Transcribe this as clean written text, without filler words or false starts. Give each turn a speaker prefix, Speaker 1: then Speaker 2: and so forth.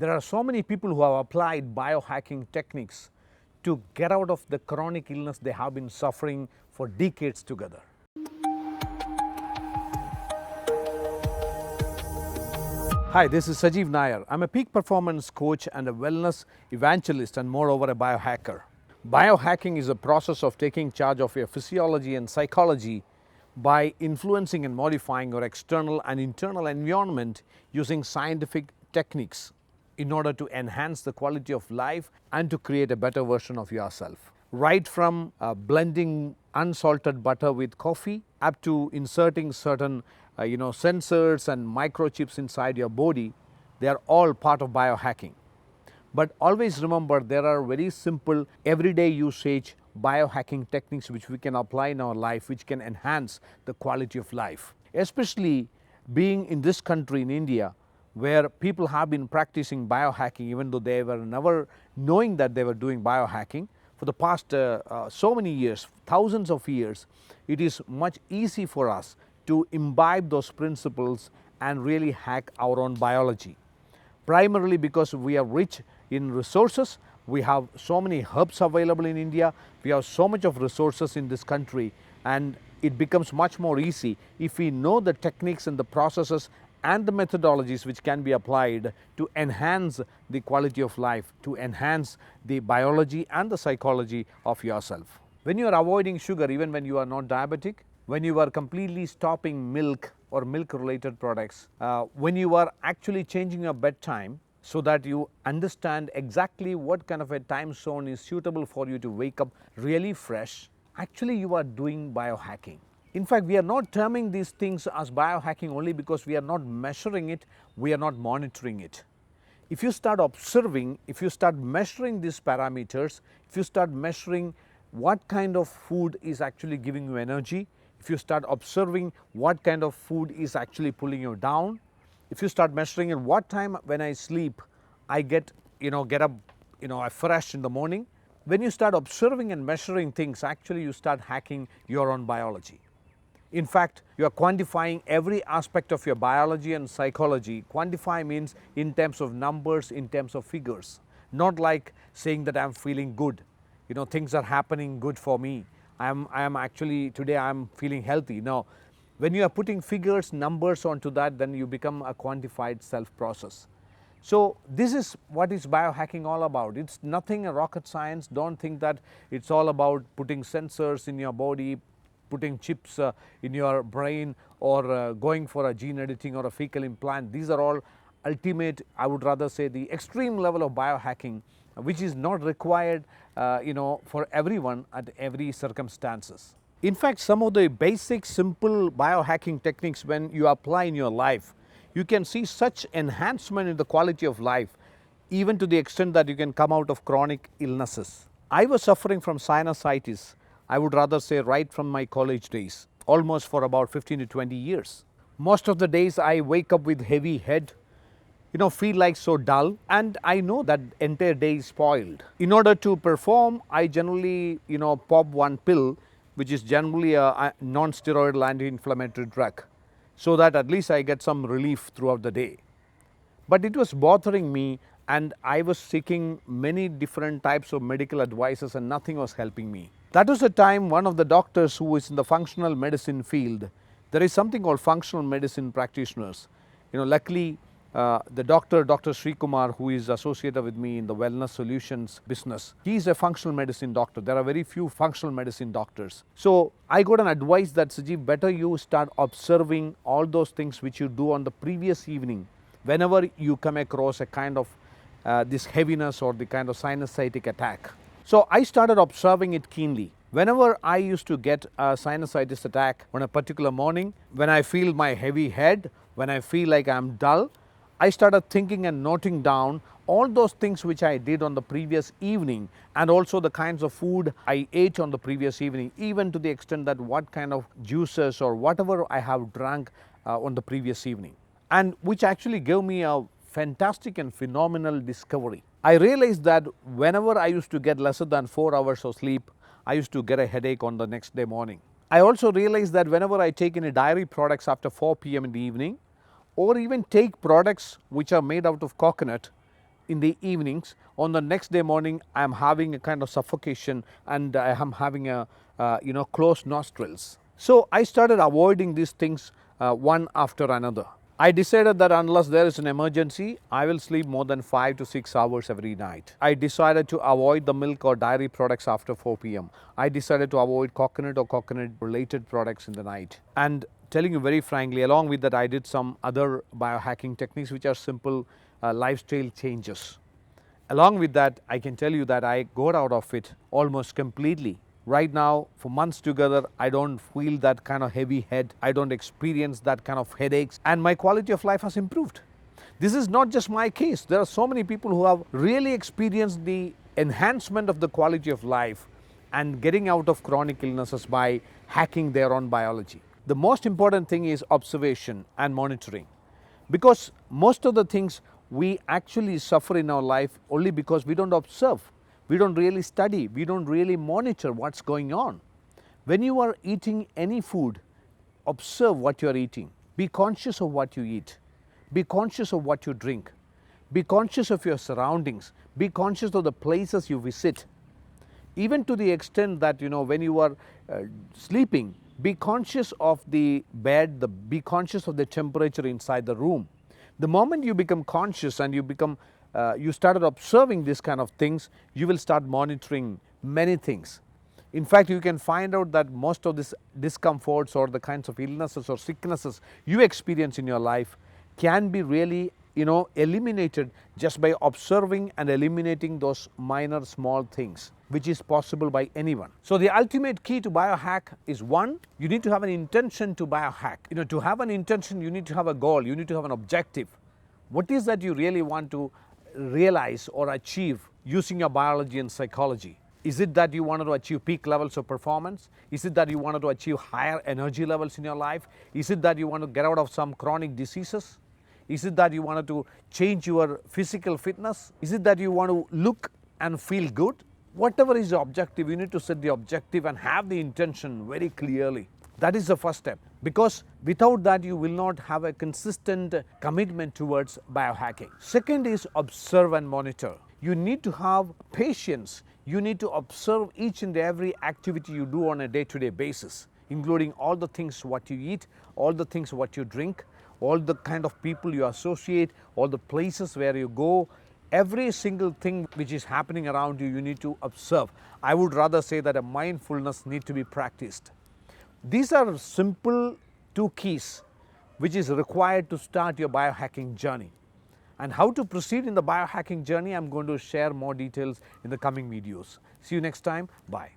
Speaker 1: There are so many people who have applied biohacking techniques to get out of the chronic illness they have been suffering for decades together. Hi, this is Sajeev Nair. I'm a peak performance coach and a wellness evangelist and moreover a biohacker. Biohacking is a process of taking charge of your physiology and psychology by influencing and modifying your external and internal environment using scientific techniques in order to enhance the quality of life and to create a better version of yourself. Right from blending unsalted butter with coffee up to inserting certain sensors and microchips inside your body, they are all part of biohacking. But always remember, there are very simple everyday usage biohacking techniques which we can apply in our life, which can enhance the quality of life. Especially being in this country, in India, where people have been practicing biohacking even though they were never knowing that they were doing biohacking. For the past so many years, thousands of years, it is much easy for us to imbibe those principles and really hack our own biology. Primarily because we are rich in resources, we have so many herbs available in India, we have so much of resources in this country, and it becomes much more easy if we know the techniques and the processes and the methodologies which can be applied to enhance the quality of life, to enhance the biology and the psychology of yourself. When you are avoiding sugar, even when you are not diabetic, when you are completely stopping milk or milk related products, when you are actually changing your bedtime so that you understand exactly what kind of a time zone is suitable for you to wake up really fresh, actually you are doing biohacking. In fact, we are not terming these things as biohacking only because we are not measuring it, we are not monitoring it. If you start observing, if you start measuring these parameters, if you start measuring what kind of food is actually giving you energy, if you start observing what kind of food is actually pulling you down, if you start measuring at what time when I sleep, I get up fresh in the morning. When you start observing and measuring things, actually you start hacking your own biology. In fact, you are quantifying every aspect of your biology and psychology. Quantify means in terms of numbers, in terms of figures, not like saying that I'm feeling good, things are happening good for me. I am actually, today I am feeling healthy. No, when you are putting figures, numbers onto that, then you become a quantified self process. So this is what is biohacking all about. It's nothing a rocket science. Don't think that it's all about putting sensors in your body, putting chips in your brain, or going for a gene editing or a fecal implant. These are all ultimate, I would rather say, the extreme level of biohacking, which is not required for everyone at every circumstances. In fact, some of the basic simple biohacking techniques, when you apply in your life, you can see such enhancement in the quality of life, even to the extent that you can come out of chronic illnesses. I was suffering from sinusitis, I would rather say right from my college days, almost for about 15 to 20 years. Most of the days I wake up with heavy head, feel like so dull, and I know that entire day is spoiled. In order to perform, I generally pop one pill, which is generally a non-steroidal anti-inflammatory drug, so that at least I get some relief throughout the day. But it was bothering me, and I was seeking many different types of medical advices and nothing was helping me. That was the time one of the doctors who is in the functional medicine field, there is something called functional medicine practitioners. Luckily the Dr. Sri Kumar, who is associated with me in the wellness solutions business, he is a functional medicine doctor. There are very few functional medicine doctors. So I got an advice that, Sajeev, better you start observing all those things which you do on the previous evening whenever you come across a kind of this heaviness or the kind of sinusitic attack. So I started observing it keenly. Whenever I used to get a sinusitis attack on a particular morning, when I feel my heavy head, when I feel like I'm dull, I started thinking and noting down all those things which I did on the previous evening, and also the kinds of food I ate on the previous evening, even to the extent that what kind of juices or whatever I have drank on the previous evening, and which actually gave me a fantastic and phenomenal discovery. I realized that whenever I used to get lesser than 4 hours of sleep, I used to get a headache on the next day morning. I also realized that whenever I take any dairy products after 4 p.m. in the evening, or even take products which are made out of coconut, in the evenings. On the next day morning, I am having a kind of suffocation and I am having a closed nostrils. So I started avoiding these things one after another. I decided that unless there is an emergency, I will sleep more than 5 to 6 hours every night. I decided to avoid the milk or dairy products after 4 p.m. I decided to avoid coconut or coconut related products in the night. And telling you very frankly, along with that, I did some other biohacking techniques which are simple lifestyle changes. Along with that, I can tell you that I got out of it almost completely. Right now, for months together, I don't feel that kind of heavy head. I don't experience that kind of headaches, and my quality of life has improved. This is not just my case. There are so many people who have really experienced the enhancement of the quality of life and getting out of chronic illnesses by hacking their own biology. The most important thing is observation and monitoring, because most of the things we actually suffer in our life only because we don't observe. We don't really study, we don't really monitor what's going on. When you are eating any food, observe what you are eating. Be conscious of what you eat. Be conscious of what you drink. Be conscious of your surroundings. Be conscious of the places you visit. Even to the extent that when you are sleeping, be conscious of the bed, be conscious of the temperature inside the room. The moment you become conscious and you started observing these kind of things, you will start monitoring many things. In fact, you can find out that most of these discomforts or the kinds of illnesses or sicknesses you experience in your life can be really eliminated just by observing and eliminating those minor small things, which is possible by anyone. So the ultimate key to biohack is, one, you need to have an intention to biohack. To have an intention, you need to have a goal, you need to have an objective. What is that you really want to realize or achieve using your biology and psychology? Is it that you wanted to achieve peak levels of performance? Is it that you wanted to achieve higher energy levels in your life? Is it that you want to get out of some chronic diseases? Is it that you wanted to change your physical fitness? Is it that you want to look and feel good? Whatever is the objective, you need to set the objective and have the intention very clearly. That is the first step, because without that you will not have a consistent commitment towards biohacking. Second is observe and monitor. You need to have patience. You need to observe each and every activity you do on a day-to-day basis, including all the things what you eat, all the things what you drink, all the kind of people you associate, all the places where you go. Every single thing which is happening around you, you need to observe. I would rather say that a mindfulness need to be practiced. These are simple 2 keys which is required to start your biohacking journey. And how to proceed in the biohacking journey, I'm going to share more details in the coming videos. See you next time. Bye.